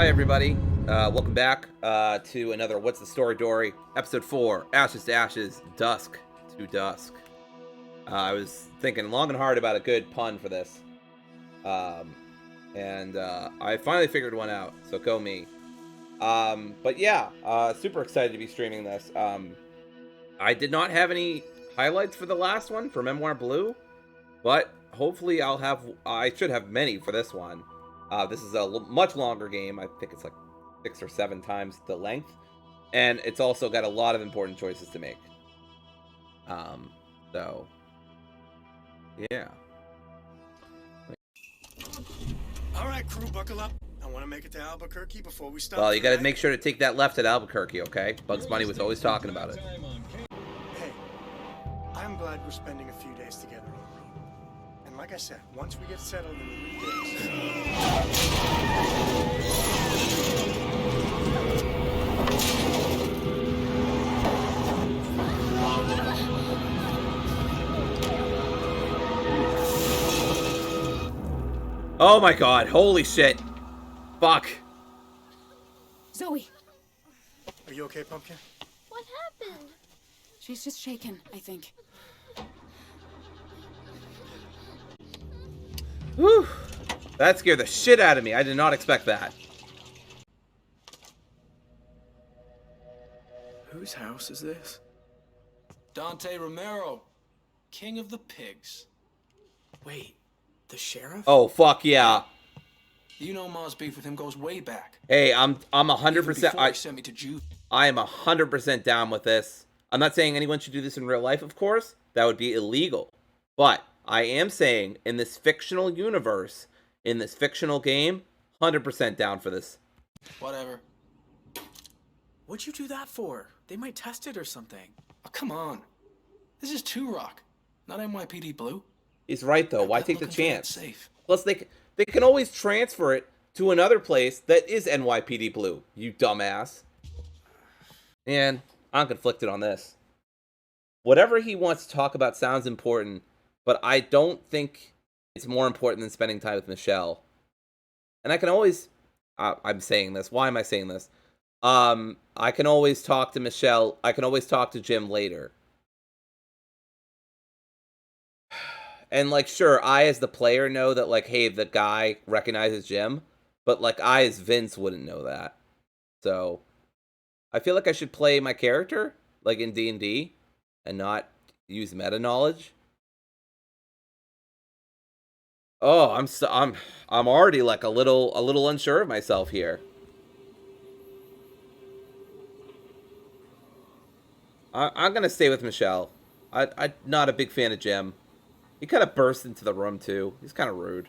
Hi, everybody. Welcome back to another What's the Story, Dory? Episode 4, Ashes to Ashes, Dusk to Dusk. I was thinking long and hard about a good pun for this. And I finally figured one out, so go me. But yeah, super excited to be streaming this. I did not have any highlights for the last one, for Memoir Blue, but hopefully I should have many for this one. This is a much longer game. I think it's like 6 or 7 times the length. And it's also got a lot of important choices to make. So, yeah. All right, crew, buckle up. I want to make it to Albuquerque before we stop. Well, you got to make sure to take that left at Albuquerque, okay? Bugs Bunny was always talking about it. Hey, I'm glad we're spending a few days together on the road. And like I said, once we get settled in the new base. Oh my god, holy shit. Fuck. Zoe! Are you okay, Pumpkin? What happened? She's just shaken, I think. Whew. That scared the shit out of me. I did not expect that. Whose house is this? Dante Romero, king of the pigs. Wait, the sheriff? Oh, fuck yeah. You know Ma's beef with him goes way back. Hey, I'm Even 100%. before he sent me to Juve. I am 100% down with this. I'm not saying anyone should do this in real life, of course. That would be illegal. But I am saying in this fictional universe, in this fictional game, 100% down for this. Whatever. What'd you do that for? They might test it or something. Oh, come on. This is 2 Rock, not NYPD Blue. He's right, though. Why I'm take the looking for that chance? safe. Plus, they can always transfer it to another place that is NYPD Blue, you dumbass. And I'm conflicted on this. Whatever he wants to talk about sounds important, but I don't think it's more important than spending time with Michelle. And I can always... I'm saying this. Why am I saying this? I can always talk to Michelle. I can always talk to Jim later. And, like, sure, I as the player know that, like, hey, the guy recognizes Jim. But, like, I as Vince wouldn't know that. So, I feel like I should play my character, like in D&D, and not use meta knowledge. Oh, I'm already, like, a little unsure of myself here. I'm gonna stay with Michelle. I'm not a big fan of Jim. He kind of burst into the room, too. He's kind of rude.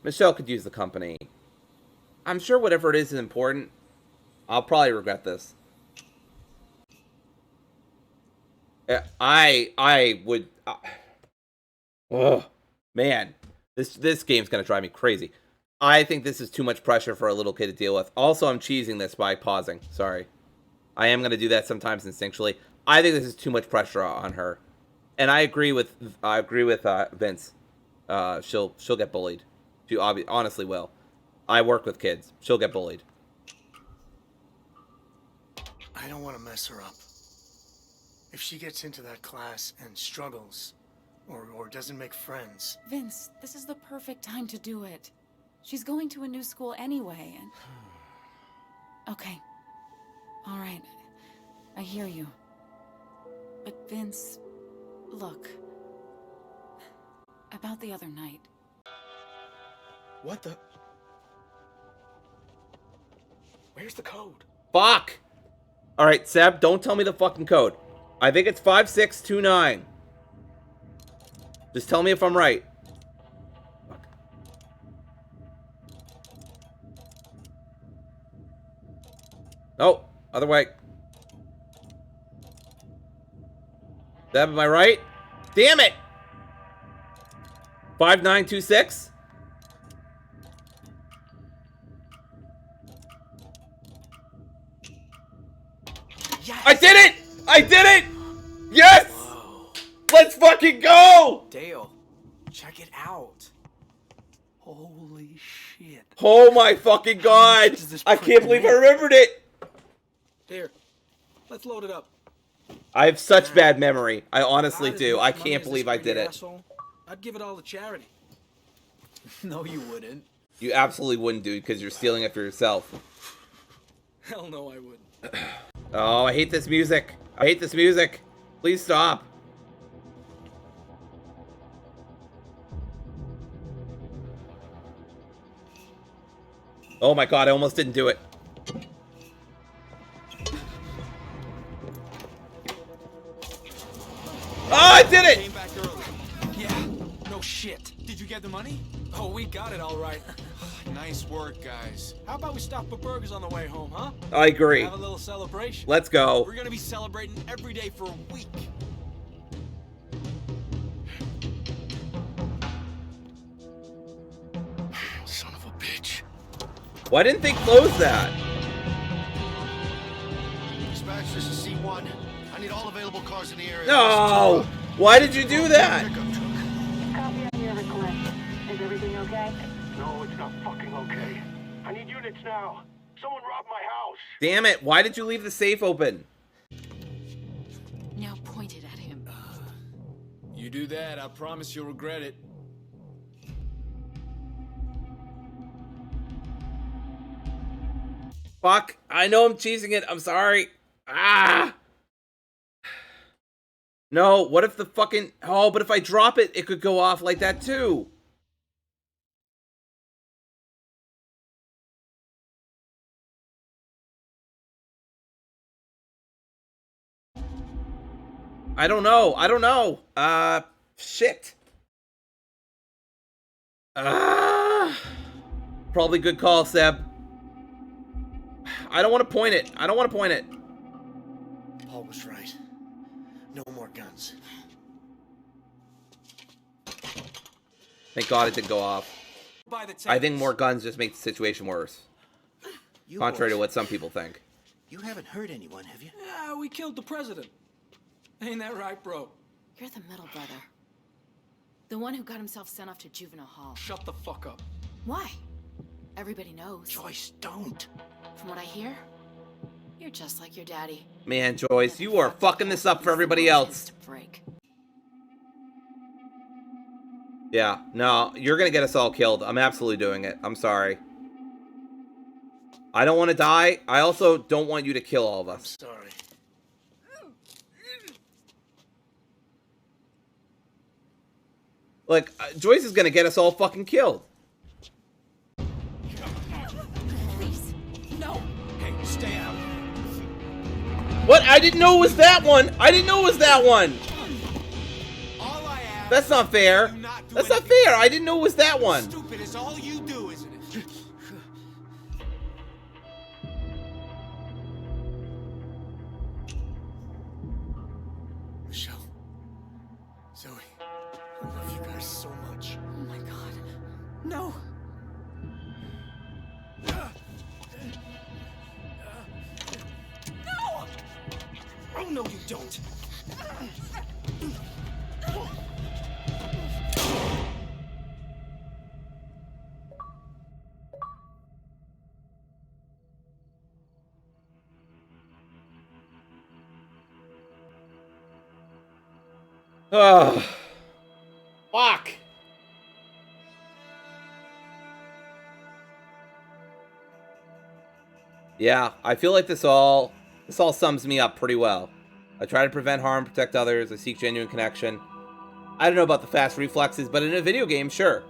Michelle could use the company. I'm sure whatever it is important. I'll probably regret this. I would... oh, man. This game's going to drive me crazy. I think this is too much pressure for a little kid to deal with. Also, I'm cheesing this by pausing. Sorry. I am going to do that sometimes instinctually. I think this is too much pressure on her, and I agree with Vince. She'll get bullied. She honestly will. I work with kids. She'll get bullied. I don't want to mess her up. If she gets into that class and struggles, or doesn't make friends. Vince, this is the perfect time to do it. She's going to a new school anyway, and... Okay. All right. I hear you. But Vince, look. About the other night. What the? Where's the code? Fuck! Alright, Seb, don't tell me the fucking code. I think it's 5629. Just tell me if I'm right. Fuck. Oh, other way. Seb, am I right? Damn it! 5926? Yes! I did it! I did it! Yes! Whoa. Let's fucking go! Dale, check it out. Holy shit. Oh my fucking god! Does this I can't freaking believe I mean? remembered it! Here, let's load it up. I have such bad memory. I honestly Got as do. much I money can't as this believe I greedy did it. asshole. I'd give it all to charity. No, you wouldn't. You absolutely wouldn't, dude, because you're stealing it for yourself. Hell no, I wouldn't. Oh, I hate this music. I hate this music. Please stop. Oh my god, I almost didn't do it. Oh, I did it! Came back early. Yeah, no shit. Did you get the money? Oh, we got it all right. Nice work, guys. How about we stop for burgers on the way home, huh? I agree. Have a little celebration. Let's go. We're gonna be celebrating every day for a week. Son of a bitch. Why didn't they close that? Dispatch, this is C1. I need all available cars in the area. No! Why did you do that? Pickup truck. Copy on your request. Is everything okay? No, it's not fucking okay. I need units now. Someone robbed my house. Damn it, why did you leave the safe open? Now point it at him. You do that, I promise you'll regret it. Fuck, I know I'm cheesing it, I'm sorry. Ah! No, what if the fucking... Oh, but if I drop it, it could go off like that too. I don't know. Shit. Probably good call, Seb. I don't want to point it. Paul was right. No more guns. Thank God it didn't go off. By the I think more guns just make the situation worse. You Contrary to boys, what some people think. you haven't hurt anyone, have you? Yeah, we killed the president. Ain't that right, bro? You're the middle brother. The one who got himself sent off to juvenile hall. Shut the fuck up. Why? Everybody knows. Joyce, don't. From what I hear, you're just like your daddy. Man, Joyce, you are fucking this up for everybody else. To break. Yeah, no, you're gonna get us all killed. I'm absolutely doing it. I'm sorry. I don't want to die. I also don't want you to kill all of us. Sorry. Like, Joyce is gonna get us all fucking killed. Please, no. Hey, stay out. What? I didn't know it was that one. All I ask. That's not fair. You not do That's not anything fair. I didn't know it was that one. Stupid is all you do, isn't it? Michelle. Zoe. I love you guys so much. Oh my god. No. Oh, no, you don't. Ugh. Fuck. Yeah, I feel like this all sums me up pretty well. I try to prevent harm, protect others, I seek genuine connection. I don't know about the fast reflexes, but in a video game, sure.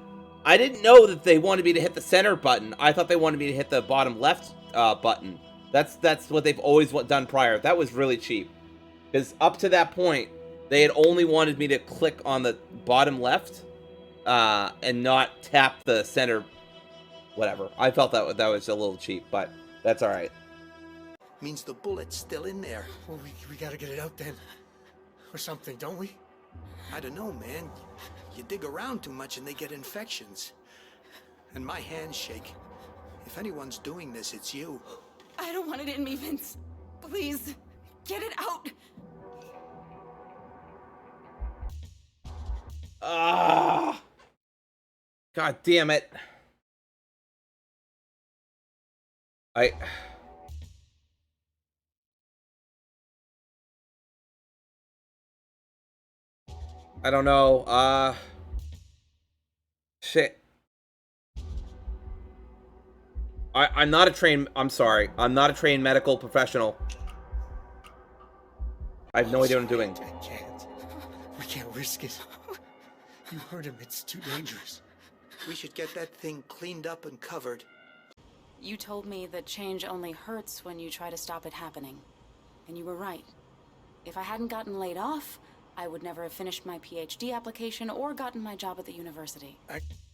I didn't know that they wanted me to hit the center button. I thought they wanted me to hit the bottom left button. That's what they've always done prior. That was really cheap. Because up to that point, they had only wanted me to click on the bottom left and not tap the center, whatever. I felt that was a little cheap, but that's all right. Means the bullet's still in there. Well, we gotta get it out then. Or something, don't we? I don't know, man. You dig around too much and they get infections. And my hands shake. If anyone's doing this, it's you. I don't want it in me, Vince. Please, get it out. Ah. God damn it. I don't know. Shit. I'm not a trained. I'm sorry. I'm not a trained medical professional. I have no idea what I'm doing. I can't. We can't risk it. You heard him. It's too dangerous. We should get that thing cleaned up and covered. You told me that change only hurts when you try to stop it happening. And you were right. If I hadn't gotten laid off, I would never have finished my PhD application or gotten my job at the university.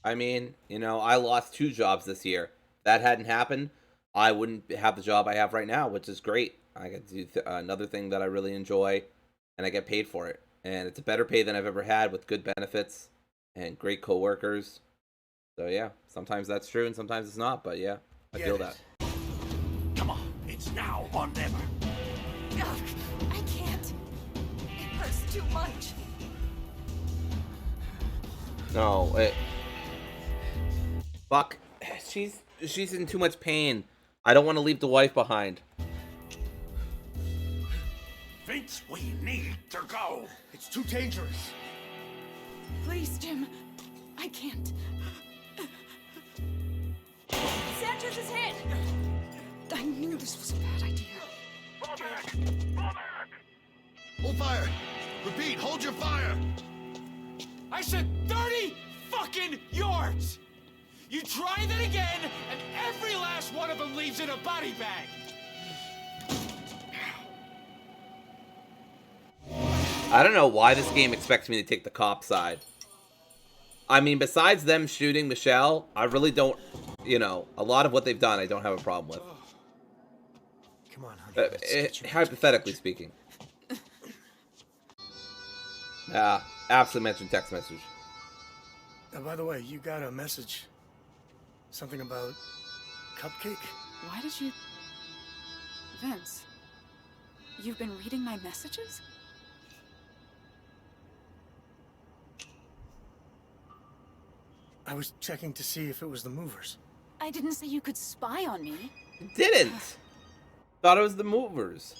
I mean, you know, I lost 2 jobs this year. If that hadn't happened, I wouldn't have the job I have right now, which is great. I get to do another thing that I really enjoy, and I get paid for it. And it's a better pay than I've ever had, with good benefits and great coworkers. So yeah, sometimes that's true and sometimes it's not, but yeah, I feel that. Come on, it's now or never. Ugh, I can't. It hurts too much. No, fuck. She's in too much pain. I don't want to leave the wife behind. Vince, we need to go. It's too dangerous. Please, Jim. I can't. Sanchez is hit! I knew this was a bad idea. Fall back! Fall back! Hold fire. Repeat, hold your fire. I said 30 fucking yards! You try that again, and every last one of them leaves in a body bag! I don't know why this game expects me to take the cop side. I mean, besides them shooting Michelle, I really don't, you know, a lot of what they've done I don't have a problem with. Come on, honey. Hypothetically speaking. Absolutely mentioned text message. By the way, you got a message. Something about cupcake? Why did you... Vince, you've been reading my messages? I was checking to see if it was the movers. I didn't say you could spy on me. Didn't. Thought it was the movers.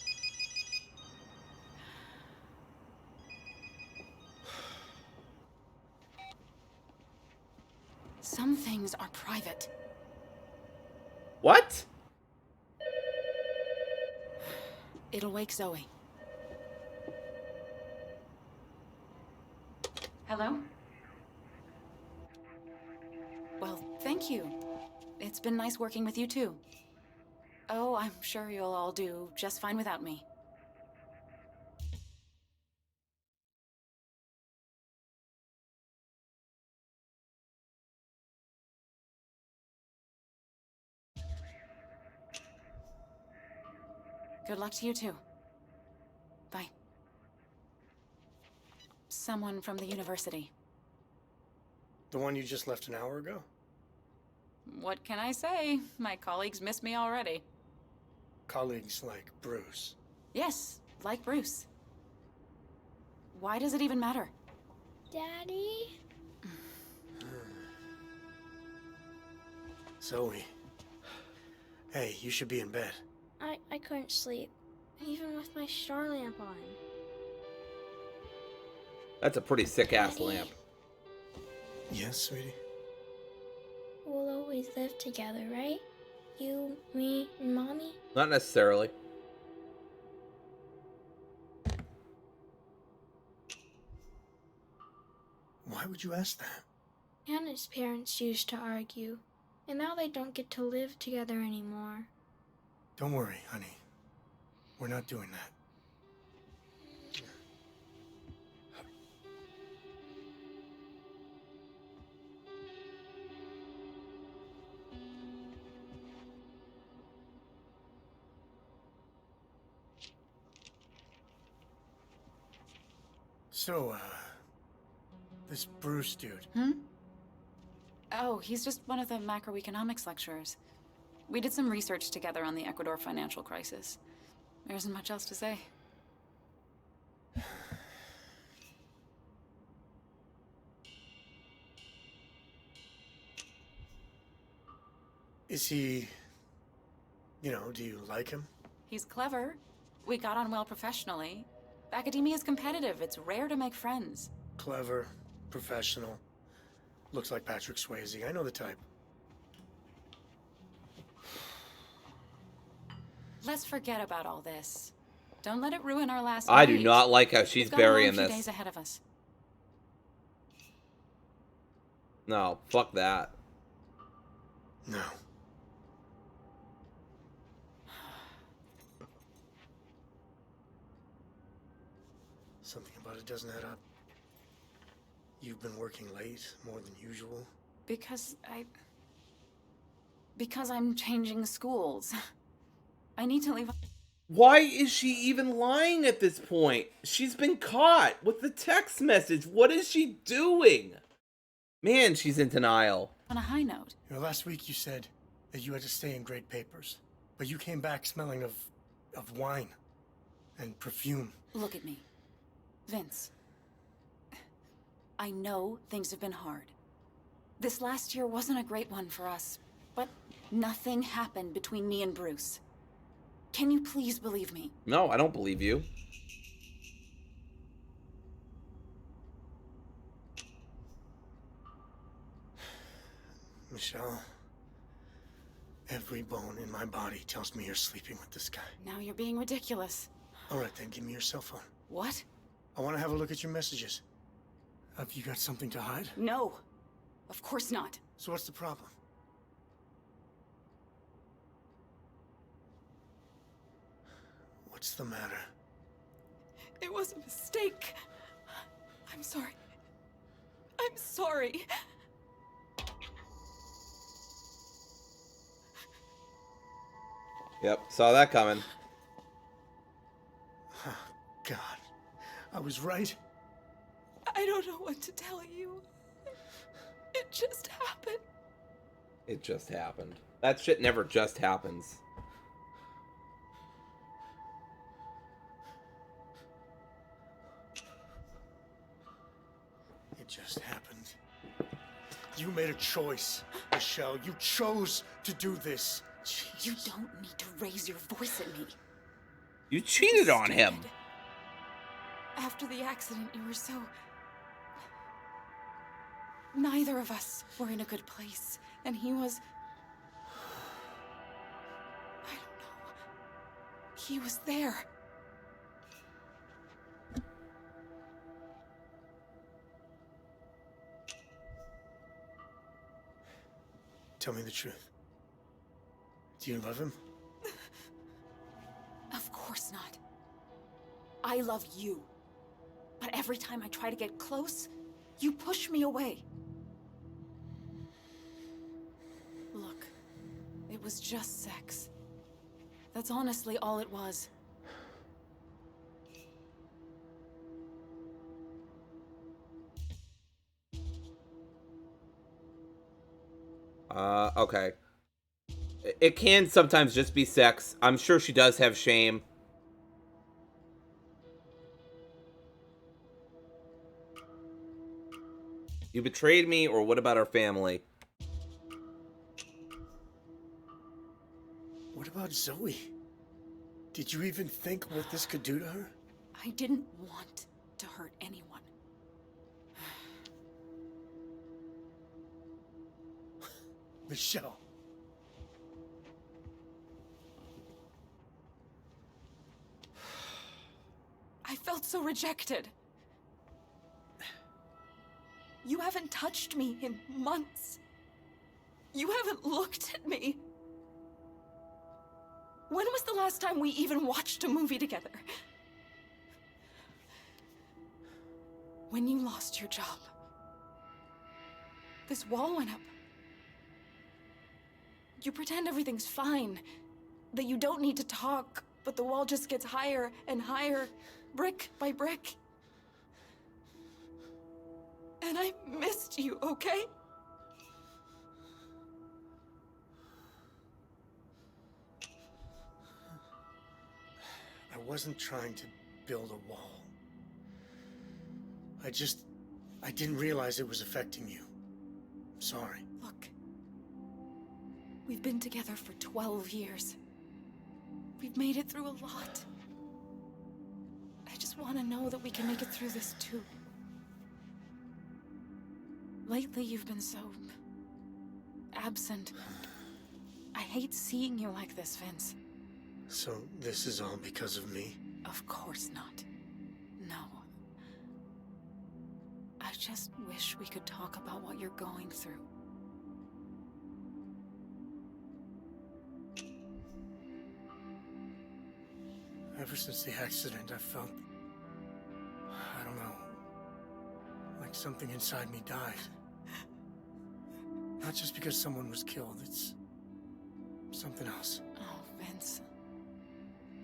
Some things are private. What? It'll wake Zoe. Hello? Well, thank you. It's been nice working with you, too. Oh, I'm sure you'll all do just fine without me. Good luck to you, too. Bye. Someone from the university. The one you just left an hour ago? What can I say? My colleagues miss me already. Colleagues like Bruce. Yes, like Bruce. Why does it even matter? Daddy? Zoe. Hey, you should be in bed. I couldn't sleep, even with my star lamp on. That's a pretty sick-ass lamp. Yes, sweetie? We'll always live together, right? You, me, and Mommy? Not necessarily. Why would you ask that? Hannah's parents used to argue, and now they don't get to live together anymore. Don't worry, honey. We're not doing that. So, this Bruce dude. Oh, he's just one of the macroeconomics lecturers. We did some research together on the Ecuador financial crisis. There isn't much else to say. Is he... You know, do you like him? He's clever. We got on well professionally. Academia's competitive. It's rare to make friends. Clever, professional. Looks like Patrick Swayze. I know the type. Let's forget about all this. Don't let it ruin our last I night. do not like how she's We've got a long burying few this. days ahead of us. No, fuck that. No. Something about it doesn't add up. You've been working late, more than usual. Because I'm changing schools. I need to leave. Why is she even lying at this point? She's been caught with the text message. What is she doing? Man, she's in denial. On a high note. You know, last week you said that you had to stay in grade papers, but you came back smelling of wine and perfume. Look at me. Vince. I know things have been hard. This last year wasn't a great one for us, but nothing happened between me and Bruce. Can you please believe me? No, I don't believe you. Michelle, every bone in my body tells me you're sleeping with this guy. Now you're being ridiculous. All right, then give me your cell phone. What? I want to have a look at your messages. Have you got something to hide? No. Of course not. So what's the problem? What's the matter? It was a mistake. I'm sorry. I'm sorry. Yep, saw that coming. Oh, God. I was right. I don't know what to tell you. It just happened. It just happened. That shit never just happens. It just happened. You made a choice, Michelle. You chose to do this. Jesus. You don't need to raise your voice at me. You cheated on him. Stupid. After the accident, you were so... Neither of us were in a good place, and he was... I don't know. He was there. Tell me the truth. Do you love him? Of course not. I love you. But every time I try to get close, you push me away. Look, it was just sex. That's honestly all it was. Okay. It can sometimes just be sex. I'm sure she does have shame. You betrayed me, or what about our family? What about Zoe? Did you even think what this could do to her? I didn't want to hurt anyone. Michelle. I felt so rejected. You haven't touched me in months. You haven't looked at me. When was the last time we even watched a movie together? When you lost your job. This wall went up. You pretend everything's fine, that you don't need to talk, but the wall just gets higher and higher, brick by brick. And I missed you, okay? I wasn't trying to build a wall. I didn't realize it was affecting you. I'm sorry. Look, We've been together for 12 years. We've made it through a lot. I just want to know that we can make it through this too. Lately, you've been so absent. I hate seeing you like this, Vince. So this is all because of me? Of course not. No. I just wish we could talk about what you're going through. Ever since the accident, I've felt, I don't know, like something inside me died. Not just because someone was killed, it's something else. Oh, Vince.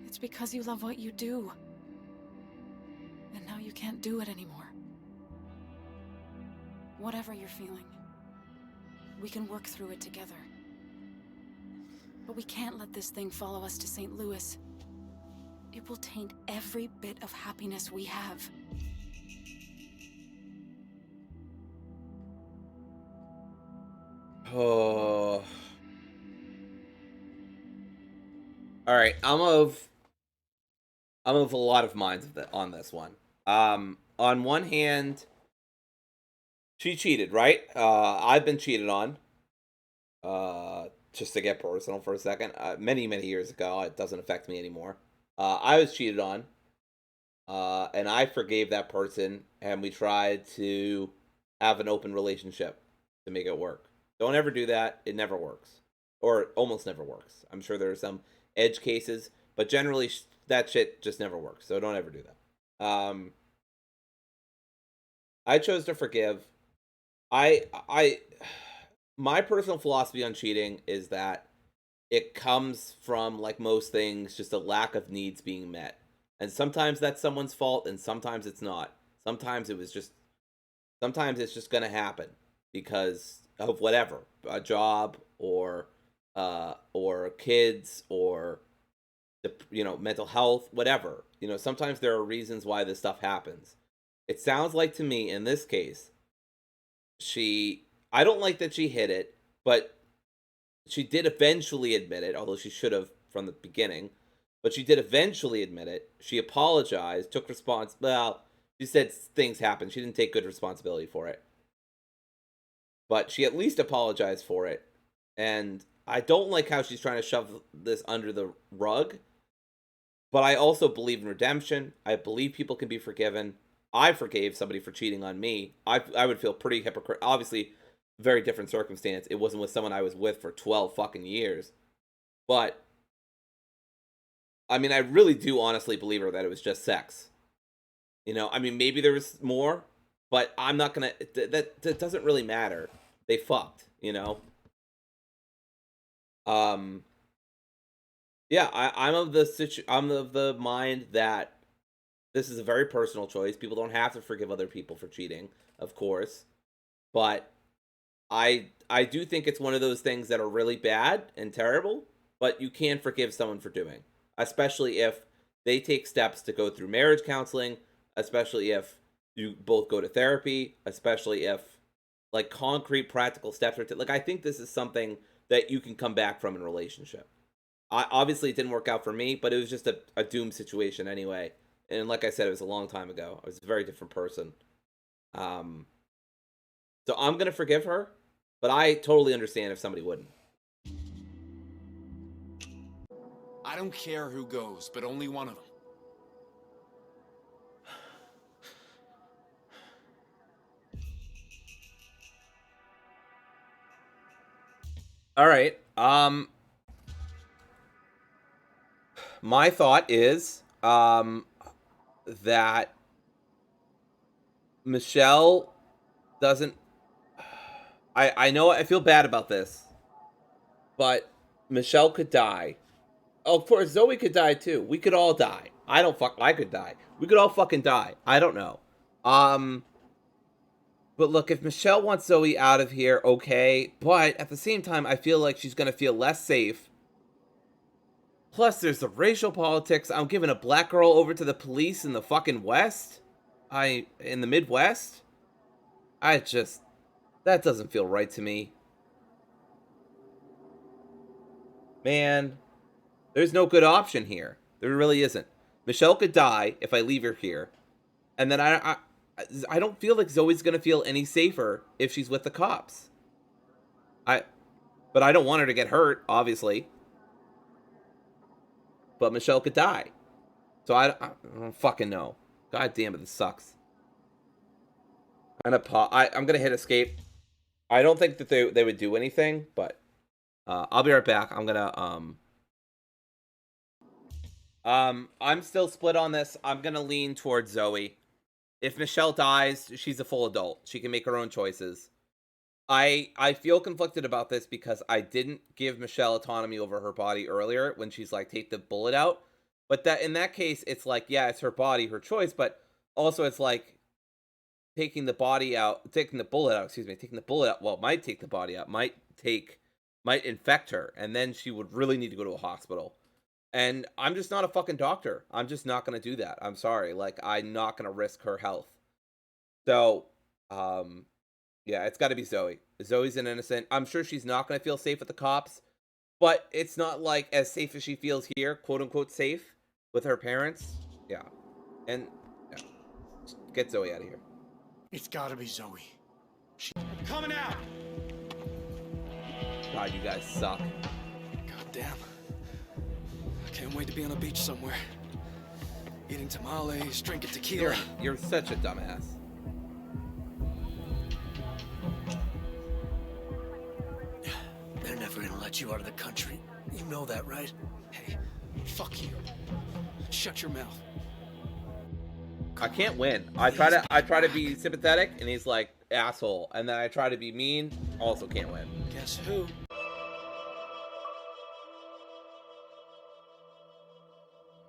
It's because you love what you do. And now you can't do it anymore. Whatever you're feeling, we can work through it together. But we can't let this thing follow us to St. Louis. It will taint every bit of happiness we have. Oh. All right, I'm of a lot of minds on this one. On one hand, she cheated, right? I've been cheated on. Just to get personal for a second, many years ago. It doesn't affect me anymore. I was cheated on, and I forgave that person, and we tried to have an open relationship to make it work. Don't ever do that. It never works, or almost never works. I'm sure there are some edge cases, but generally that shit just never works. So don't ever do that. I chose to forgive. My personal philosophy on cheating is that it comes from, like most things, just a lack of needs being met. And sometimes that's someone's fault, and sometimes it's not. Sometimes it's just going to happen because of whatever, a job or kids or mental health, whatever. Sometimes there are reasons why this stuff happens. It sounds like to me in this case, I don't like that she hid it, but she did eventually admit it, although she should have from the beginning. But she did eventually admit it. She apologized, took well, she said things happened. She didn't take good responsibility for it. But she at least apologized for it. And I don't like how she's trying to shove this under the rug. But I also believe in redemption. I believe people can be forgiven. I forgave somebody for cheating on me. I would feel pretty hypocritical. Obviously, very different circumstance. It wasn't with someone I was with for 12 fucking years. But, I mean, I really do honestly believe her that it was just sex. I mean, maybe there was more, but I'm not gonna, that doesn't really matter. They fucked, Yeah, I'm of the mind that this is a very personal choice. People don't have to forgive other people for cheating, of course. But I do think it's one of those things that are really bad and terrible, but you can forgive someone for doing, especially if they take steps to go through marriage counseling, especially if you both go to therapy, especially if like concrete practical steps are like I think this is something that you can come back from in a relationship. Obviously it didn't work out for me, but it was just a doomed situation anyway. And like I said, it was a long time ago. I was a very different person. So I'm going to forgive her, but I totally understand if somebody wouldn't. I don't care who goes, but only one of them. All right. My thought is that Michelle doesn't. I know I feel bad about this, but Michelle could die. Oh, of course, Zoe could die too. We could all die. I could die. We could all fucking die. I don't know. But look, if Michelle wants Zoe out of here, okay. But at the same time, I feel like she's gonna feel less safe. Plus, there's the racial politics. I'm giving a black girl over to the police in the fucking West. In the Midwest. That doesn't feel right to me. Man, there's no good option here. There really isn't. Michelle could die if I leave her here. And then I don't feel like Zoe's going to feel any safer if she's with the cops. But I don't want her to get hurt, obviously. But Michelle could die. So I don't fucking know. God damn it, this sucks. I'm gonna hit escape. I don't think that they would do anything, but I'll be right back. I'm gonna I'm still split on this. I'm gonna lean towards Zoe. If Michelle dies, she's a full adult. She can make her own choices. I feel conflicted about this because I didn't give Michelle autonomy over her body earlier when she's like, take the bullet out. But that in that case, it's like, yeah, it's her body, her choice, but also it's like taking the bullet out, taking the bullet out, well, might take the body out, might infect her, and then she would really need to go to a hospital. And I'm just not a fucking doctor. I'm just not going to do that. I'm sorry. Like, I'm not going to risk her health. So, yeah, it's got to be Zoe. Zoe's an innocent. I'm sure she's not going to feel safe with the cops, but it's not like as safe as she feels here, quote unquote safe, with her parents. Yeah. And yeah. Get Zoe out of here. It's gotta be Zoe. Coming out! God, you guys suck. God damn. I can't wait to be on a beach somewhere. Eating tamales, drinking tequila. You're such a dumbass. They're never gonna let you out of the country. You know that, right? Hey, fuck you. Shut your mouth. I can't win. I try to be sympathetic, and he's like, asshole. And then I try to be mean, also can't win. Guess who?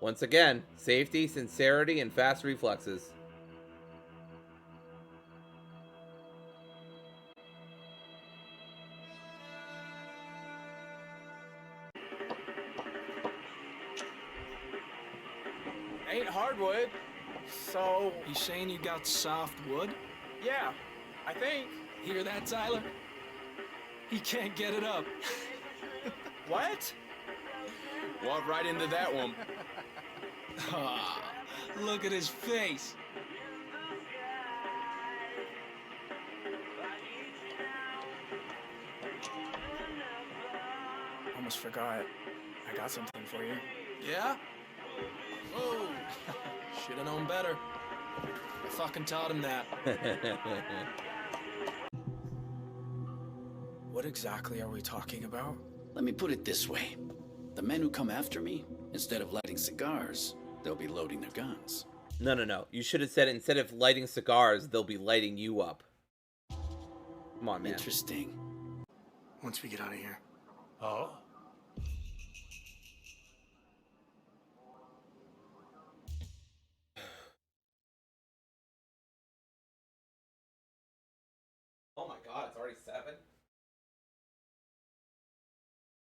Once again, safety, sincerity, and fast reflexes. Ain't hardwood, so You saying you got soft wood? yeah, I think. Hear that, Tyler? He can't get it up. What? Walk right into that one. Ah, look at his face. Almost forgot. I got something for you. Yeah? Whoa. Should've known better. I fucking taught him that. What exactly are we talking about? Let me put it this way. The men who come after me, instead of lighting cigars, they'll be loading their guns. No. You should have said instead of lighting cigars, they'll be lighting you up. Come on, man. Interesting. Once we get out of here. Oh? Oh my god, it's already 7?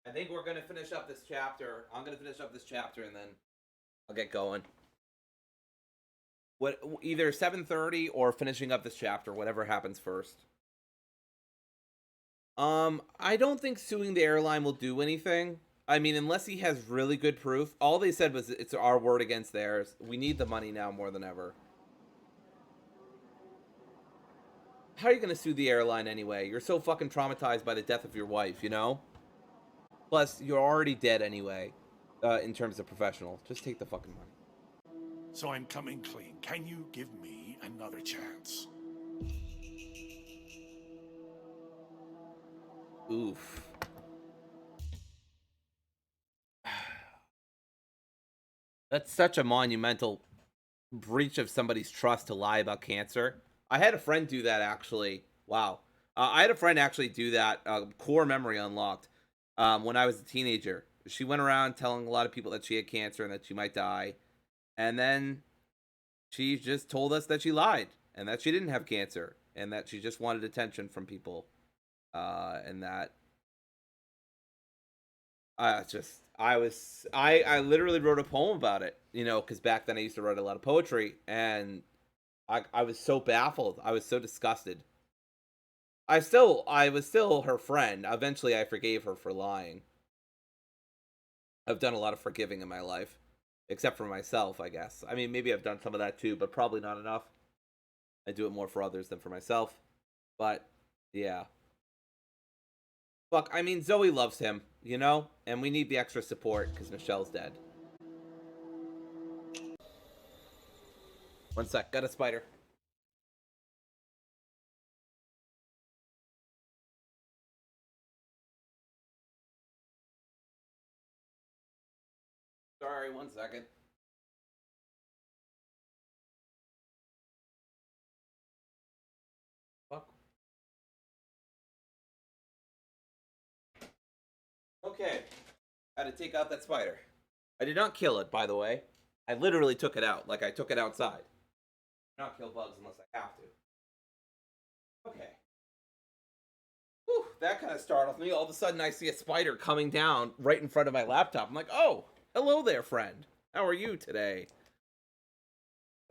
I think we're gonna finish up this chapter. I'm gonna finish up this chapter and then I'll get going. Either 7:30 or finishing up this chapter, whatever happens first. I don't think suing the airline will do anything. I mean, unless he has really good proof. All they said was it's our word against theirs. We need the money now more than ever. How are you going to sue the airline anyway? You're so fucking traumatized by the death of your wife, you know? Plus, you're already dead anyway, in terms of professional. Just take the fucking money. So I'm coming clean. Can you give me another chance? Oof. That's such a monumental breach of somebody's trust to lie about cancer. I had a friend do that, actually. Wow. I had a friend actually do that, core memory unlocked, when I was a teenager. She went around telling a lot of people that she had cancer and that she might die. And then she just told us that she lied and that she didn't have cancer and that she just wanted attention from people. And that I literally wrote a poem about it, you know, because back then I used to write a lot of poetry, and I was so baffled. I was so disgusted. I was still her friend. Eventually I forgave her for lying. I've done a lot of forgiving in my life, except for myself, I guess. I mean, maybe I've done some of that too, but probably not enough. I do it more for others than for myself. But, yeah. Fuck, I mean, Zoe loves him, you know? And we need the extra support, because Michelle's dead. One sec, got a spider. Sorry, 1 second. Fuck. Okay. Had to take out that spider. I did not kill it, by the way. I literally took it out, like I took it outside. Not kill bugs unless I have to. Okay. Whew, that kind of startled me. All of a sudden, I see a spider coming down right in front of my laptop. I'm like, oh, hello there, friend. How are you today?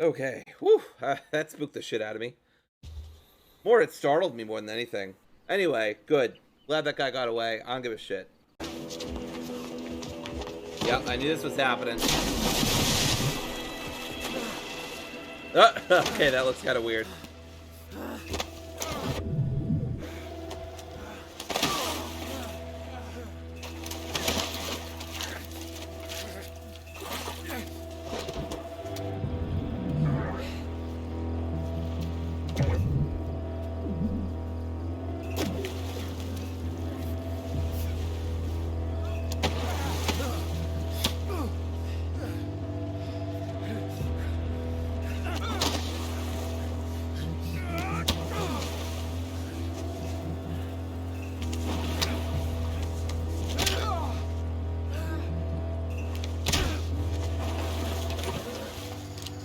Okay. Whew, that spooked the shit out of me. More, it startled me more than anything. Anyway, good. Glad that guy got away. I don't give a shit. Yep, I knew this was happening. Okay, that looks kind of weird.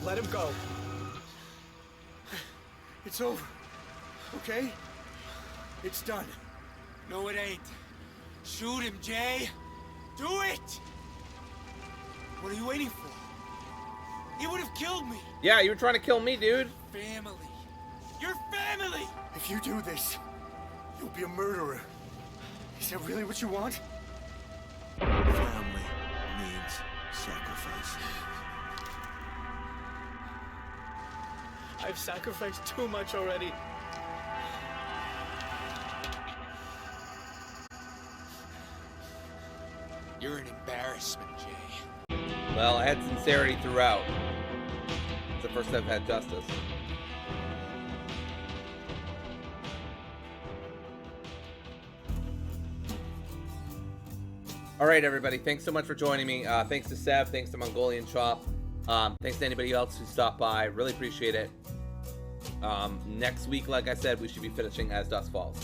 Let him go. It's over. Okay? It's done. No, it ain't. Shoot him, Jay. Do it! What are you waiting for? He would have killed me. Yeah, you were trying to kill me, dude. Family. Your family! If you do this, you'll be a murderer. Is that really what you want? Family means sacrifice. I've sacrificed too much already. You're an embarrassment, Jay. Well, I had sincerity throughout. It's the first time I've had justice. All right, everybody. Thanks so much for joining me. Thanks to Seb. Thanks to Mongolian Chop. Thanks to anybody else who stopped by. Really appreciate it. Next week, like I said, we should be finishing As Dusk Falls.